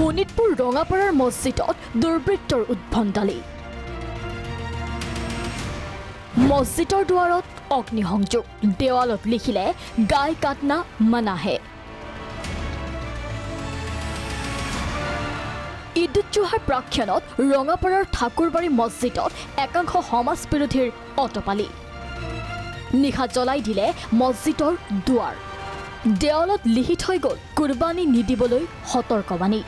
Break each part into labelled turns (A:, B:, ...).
A: শোণিতপুৰ ৰঙাপাৰাৰ মছজিদত দুৰ্বৃত্তৰ উদ্ভণ্ডালি মছজিদৰ দুৱাৰত অগ্নিসংযোগ দেৱালত লিখিলে গাই কাটনা মানাহে ঈদ-উজ-জোহাৰ প্ৰাক্ষণত ৰঙাপাৰাৰ ঠাকুৰবাৰী মছজিদত একাংশ সমাজ বিৰোধীৰ অটপালি নিশা জ্বলাই দিলে মছজিদৰ দুৱাৰ দেৱালত লিখি থৈ গ'ল কুৰবানী নিদিবলৈ সতৰ্কবাণী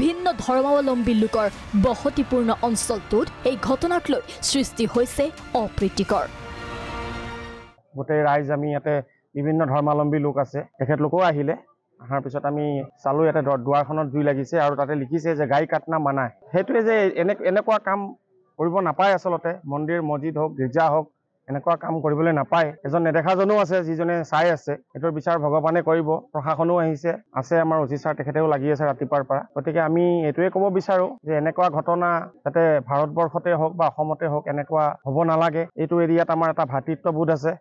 A: ভিন্ন ধৰ্মাৱলম্বী লোকৰ বসতিপূৰ্ণ অঞ্চলটোত এই ঘটনাক লৈ সৃষ্টি হৈছে অপ্ৰীতিকৰ
B: গোটেই ৰাইজ আমি ইয়াতে বিভিন্ন ধৰ্মাৱলম্বী লোক আছে তেখেতলোকো আহিলে আহাৰ পিছত আমি চালো ইয়াতে দুৱাৰখনত জুই লাগিছে আৰু তাতে লিখিছে যে গাই কাটনা মানা সেইটোৱে যে এনেকুৱা কাম কৰিব নাপায় আচলতে মন্দিৰ মছজিদ হওক গীৰ্জা হওক এনেকুৱা কাম কৰিবলৈ নাপায় এজন নেদেখাজনো আছে যিজনে চাই আছে এটোৰ বিচাৰ ভগৱানে কৰিব প্ৰশাসনো আছে আমাৰ অজি ছাৰ তেখেতেও লাগি আছে ৰাতিপুৱাৰ পৰা গতিকে আমি এটোৱে ক'ব বিচাৰো যে এনেকুৱা ঘটনা যাতে ভাৰতবৰ্ষতে হওক বা অসমতে হওক এনেকুৱা হ'ব নালাগে এইটো এৰিয়াত আমাৰ এটা ভাতৃত্ববোধ আছে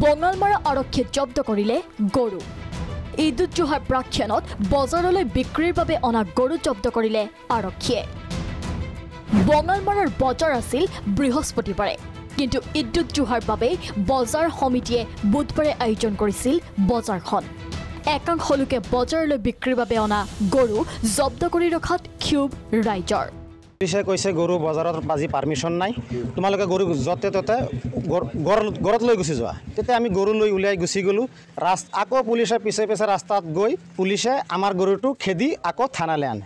A: বঙালমাৰা আৰক্ষীয়ে জব্দ কৰিলে গৰু ঈদ-উজ-জোহাৰ প্ৰাক্ষণত বজাৰলৈ বিক্ৰীৰ বাবে অনা গৰু জব্দ কৰিলে আৰক্ষীয়ে বঙালমাৰাৰ বজাৰ আছিল বৃহস্পতিবাৰে কিন্তু ঈদ-উজ-জোহাৰ বাবে বজাৰ সমিতিয়ে বুধবাৰে আয়োজন কৰিছিল বজাৰখন একাংশ লোকে বজাৰলৈ বিক্ৰীৰ বাবে অনা গৰু জব্দ কৰি ৰখাত ক্ষোভ ৰাইজৰ
C: পুলিচে কৈছে গৰু বজাৰত বাজি পাৰমিশ্যন নাই তোমালোকে গৰু যতে ততে ঘৰত লৈ গুচি যোৱা তেতিয়া আমি গৰু লৈ উলিয়াই গুচি গ'লো আকৌ পুলিচে পিছে পিছে ৰাস্তাত গৈ পুলিচে আমাৰ গৰুটো খেদি আকৌ থানালৈ আনে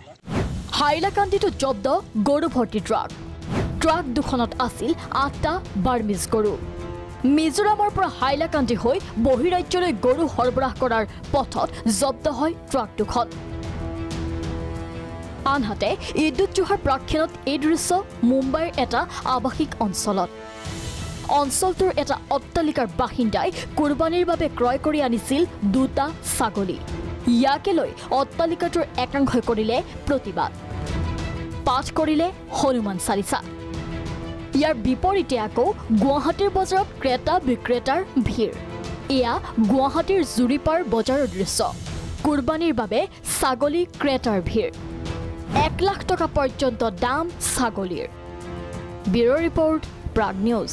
A: হাইলাকান্দিতো জব্দ গৰু ভৰ্তি ট্ৰাক দুখনত আছিল 8টা বাৰ্মিজ গৰু মিজোৰামৰ পৰা হাইলাকান্দি হৈ বহিৰাজ্যলৈ গৰু সৰবৰাহ কৰাৰ পথত জব্দ হয় ট্ৰাক দুখন আনহাতে ঈদ-উজ-জোহাৰ প্ৰাক্ষণত এই দৃশ্য মুম্বাইৰ এটা আৱাসিক অঞ্চলটোৰ এটা অট্টালিকাৰ বাসিন্দাই কুৰবানীৰ বাবে ক্ৰয় কৰি আনিছিল 2টা ছাগলী ইয়াকে লৈ অট্টালিকাটোৰ একাংশই কৰিলে প্ৰতিবাদ পাঠ কৰিলে হনুমান চালিচা ইয়াৰ বিপৰীতে আকৌ গুৱাহাটীৰ বজাৰত ক্ৰেতা বিক্ৰেতাৰ ভিৰ এয়া গুৱাহাটীৰ জুৰিপাৰ বজাৰৰ দৃশ্য কুৰবানীৰ বাবে ছাগলী ক্ৰেতাৰ ভিৰ 1 লাখ টকা পৰ্যন্ত দাম ছাগলীৰ ব্যুৰ ৰিপৰ্ট প্ৰাগ নিউজ